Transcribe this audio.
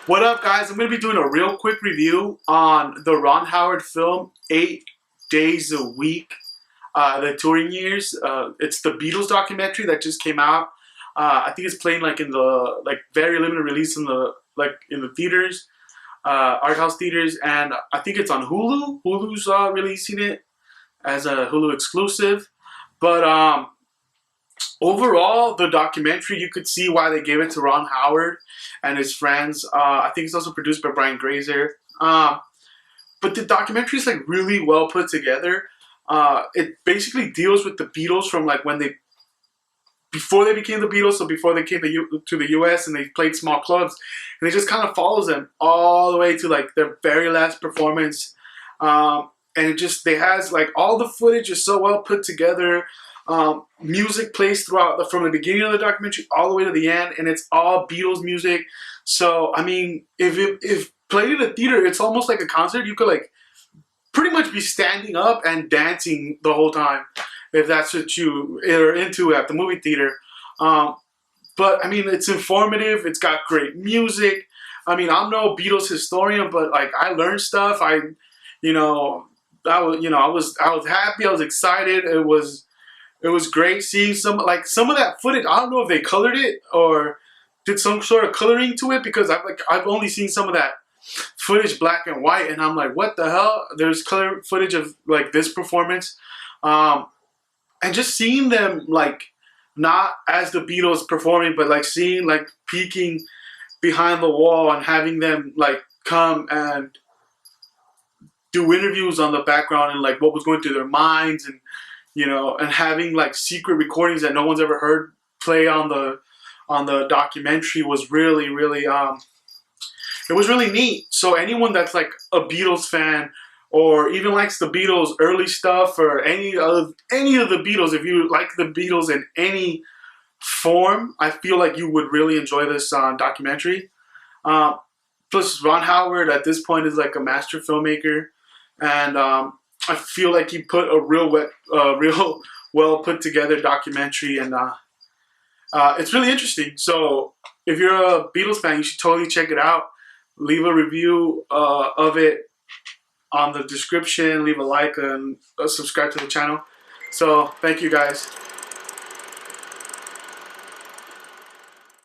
What up, guys? I'm going to be doing a real quick review on the Ron Howard film, 8 Days a Week, the touring years. It's the Beatles documentary that just came out. I think it's playing like in the very limited release in the theaters, art house theaters, and I think it's on Hulu. Hulu's releasing it as a Hulu exclusive. But overall, the documentary, you could see why they gave it to Ron Howard and his friends. I think it's also produced by Brian Grazer. But the documentary is like really well put together. It basically deals with the Beatles from like before they became the Beatles, so before they came to the U.S. and they played small clubs, and it just kind of follows them all the way to like their very last performance. And they has like all the footage is so well put together. Music plays throughout from the beginning of the documentary all the way to the end, and it's all Beatles music. So I mean, if played in a theater, it's almost like a concert. You could like pretty much be standing up and dancing the whole time if that's what you are into at the movie theater. But I mean, it's informative. It's got great music. I mean, I'm no Beatles historian, but like I learned stuff. You know, I was happy. I was excited. It was great seeing some of that footage. I don't know if they colored it or did some sort of coloring to it, because I've only seen some of that footage black and white, and I'm like, what the hell? There's color footage of like this performance, and just seeing them like not as the Beatles performing, but like seeing like peeking behind the wall and having them like come and do interviews on the background and like what was going through their minds, and and having like secret recordings that no one's ever heard play on the documentary was really, really it was really neat. So anyone that's like a Beatles fan or even likes the Beatles early stuff, or any of the Beatles, if you like the Beatles in any form, I feel like you would really enjoy this documentary. Plus Ron Howard at this point is like a master filmmaker, and I feel like he put a real well put together documentary, and it's really interesting. So if you're a Beatles fan, you should totally check it out. Leave a review of it on the description. Leave a like and subscribe to the channel. So thank you, guys.